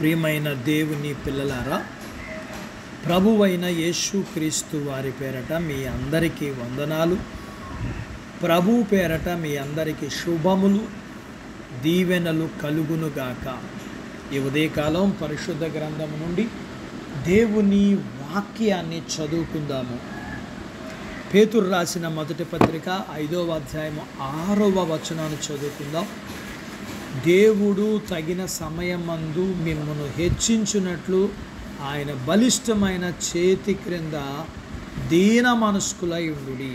ప్రియమైన దేవుని పిల్లలారా, ప్రభువైన యేసుక్రీస్తు వారి పేరట మీ అందరికీ వందనాలు. ప్రభు పేరట మీ అందరికీ శుభములు, దీవెనలు కలుగునుగాక. ఈ ఉదయకాలం పరిశుద్ధ గ్రంథం నుండి దేవుని వాక్యాన్ని చదువుకుందాము. పేతురు రాసిన మొదటి పత్రిక 5వ అధ్యాయము 6వ వచనాన్ని చదువుకుందాం. దేవుడు తగిన సమయమందు మిమ్మల్ని హెచ్చించున్నట్లు ఆయన బలిష్టమైన చేతి క్రింద దీన మనస్కులై ఉండుడి.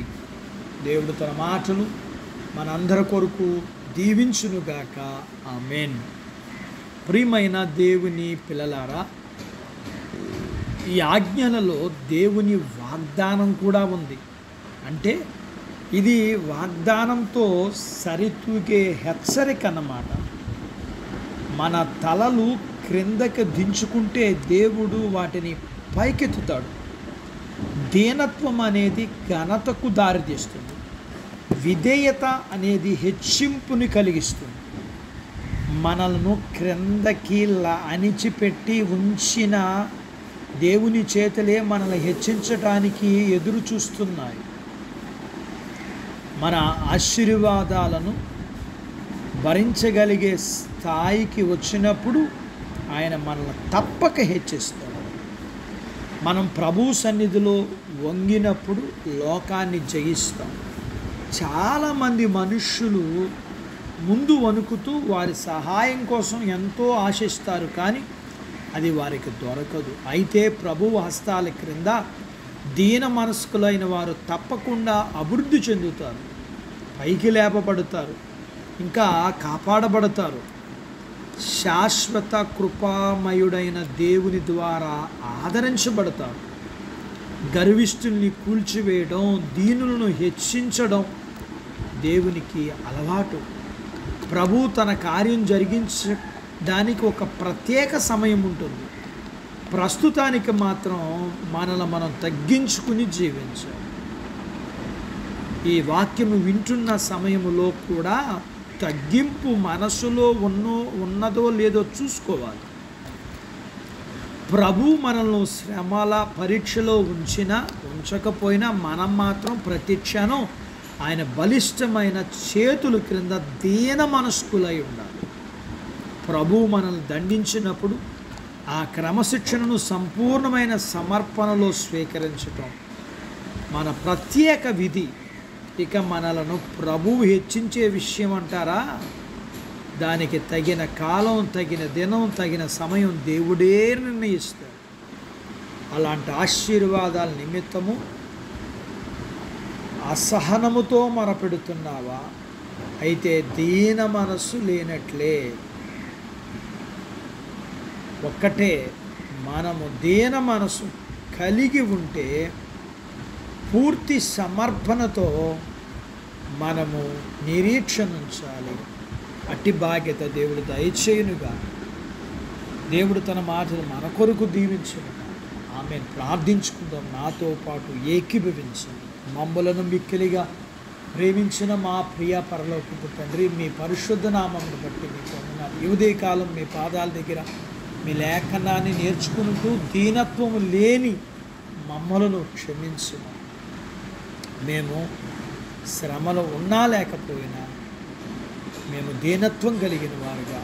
దేవుడు తన మాటలు మనందరి కొరకు దీవించునుగాక. ఆమేన్. ప్రియమైన దేవుని పిల్లలారా, ఈ ఆజ్ఞలలో దేవుని వాగ్దానం కూడా ఉంది. అంటే ఇది వాగ్దానంతో సరితూగే హెచ్చరిక అన్నమాట. మన తలలు క్రిందకి దించుకుంటే దేవుడు వాటిని పైకెత్తుతాడు. దీనత్వం అనేది ఘనతకు దారితీస్తుంది. విధేయత అనేది హెచ్చింపుని కలిగిస్తుంది. మనల్ని క్రిందకి అణిచిపెట్టి ఉంచిన దేవుని చేతులే మనల్ని హెచ్చించడానికి ఎదురు చూస్తున్నాయి. మన ఆశీర్వాదాలను భరించగలిగే స్థాయికి వచ్చినప్పుడు ఆయన మనల్ని తప్పక హెచ్చిస్తాడు. మనం ప్రభు సన్నిధిలో వంగినప్పుడు లోకాన్ని జయిస్తాం. చాలామంది మనుష్యులు ముందు వణుకుతూ వారి సహాయం కోసం ఎంతో ఆశిస్తారు, కానీ అది వారికి దొరకదు. అయితే ప్రభువు హస్తాల క్రింద దీన మనస్కులైన వారు తప్పకుండా అభివృద్ధి చెందుతారు, పైకి లేపబడతారు, ఇంకా కాపాడబడతారు. శాశ్వత కృపామయుడైన దేవుని ద్వారా ఆదరించబడతారు. గర్విష్ఠుల్ని కూల్చివేయడం, దీనులను హెచ్చించడం దేవునికి అలవాటు. ప్రభు తన కార్యం జరిగించడానికి ఒక ప్రత్యేక సమయం ఉంటుంది. ప్రస్తుతానికి మాత్రం మనల్ని మనం తగ్గించుకుని జీవించాలి. ఈ వాక్యము వింటున్న సమయంలో కూడా తగ్గింపు మనసులో ఉన్నదో లేదో చూసుకోవాలి. ప్రభు మనల్ని శ్రమల పరీక్షలో ఉంచకపోయినా మనం మాత్రం ప్రతి క్షణం ఆయన బలిష్టమైన చేతుల క్రింద దీన మనస్కులై ఉండాలి. ప్రభు మనల్ని దండించినప్పుడు ఆ క్రమశిక్షణను సంపూర్ణమైన సమర్పణలో స్వీకరించటం మన ప్రత్యేక విధి. ఇక మనలను ప్రభువు హెచ్చించే విషయం అంటారా, దానికి తగిన కాలం, తగిన దినం, తగిన సమయం దేవుడే నిర్ణయిస్తాడు. అలాంటి ఆశీర్వాదాల నిమిత్తము అసహనముతో మొరపెడుతున్నావా? అయితే దీన మనస్సు లేనట్లే. ఒక్కటే, మనము దీన మనసు కలిగి ఉంటే పూర్తి సమర్పణతో మనము నిరీక్షణ ఉంచాలి. అట్టి బాధ్యత దేవుడు దయచేయునుగా. దేవుడు తన మాటలు మన కొరకు దీవించునుగా. ఆమె ప్రార్థించుకుందాం. నాతో పాటు ఏకీభవించండి. మమ్మలను మిక్కిలిగా ప్రేమించిన మా ప్రియ పరలోకపు తండ్రి, మీ పరిశుద్ధ నామమును బట్టి మీకు వందనాలు. ఈ ఉదయకాలం మీ పాదాల దగ్గర మీ లేఖనాన్ని నేర్చుకుంటూ దీనత్వము లేని మమ్మలను క్షమించు. మేము శ్రమలో ఉన్నా లేకపోయినా మేము దీనత్వం కలిగిన వారుగా,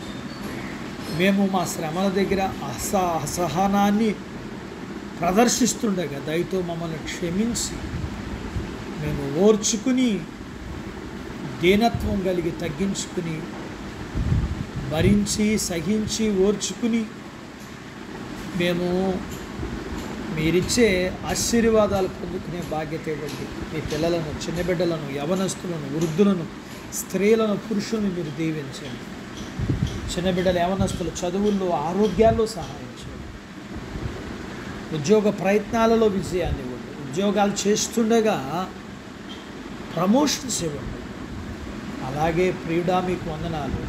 మేము మా శ్రమల దగ్గర అసహనాన్ని ప్రదర్శిస్తుండగా దయతో మమ్మల్ని క్షమించి మేము ఓర్చుకుని దీనత్వం కలిగి తగ్గించుకుని భరించి సహించి ఓర్చుకుని మేము మీరిచ్చే ఆశీర్వాదాలు పొందుకునే బాధ్యత ఇవ్వండి. మీ పిల్లలను, చిన్న బిడ్డలను, యవనస్తులను, వృద్ధులను, స్త్రీలను, పురుషులను మీరు దీవించండి. చిన్న బిడ్డలు, యవనస్తులు చదువుల్లో, ఆరోగ్యాల్లో సహాయం చేయండి. ఉద్యోగ ప్రయత్నాలలో విజయాన్ని ఇవ్వండి. ఉద్యోగాలు చేస్తుండగా ప్రమోషన్స్ ఇవ్వండి. అలాగే ప్రియుడా, మీకు వందనాలు.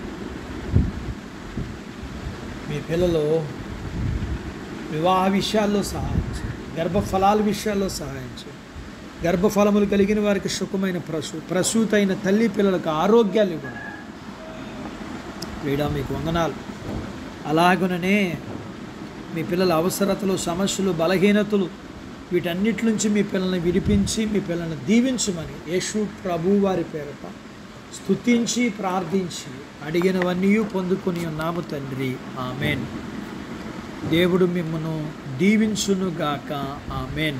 మీ పిల్లలు వివాహ విషయాల్లో సహాయం చేయండి. గర్భఫలాల విషయాల్లో సహాయం చేయండి. గర్భఫలములు కలిగిన వారికి సుఖమైన ప్రసూతైన తల్లి పిల్లలకు ఆరోగ్యాలు ఇవ్వండి. వీడా మీకు వందనాలు. అలాగుననే మీ పిల్లల అవసరతలు, సమస్యలు, బలహీనతలు వీటన్నిటి నుంచి మీ పిల్లల్ని విడిపించి మీ పిల్లల్ని దీవించమని యేసు ప్రభు వారి పేరట స్తుతించి ప్రార్థించి అడిగినవన్నీ పొందుకొని ఉన్నాము తండ్రి. ఆమెన్. దేవుడు మిమ్మను దీవించునుగాక. ఆమెన్.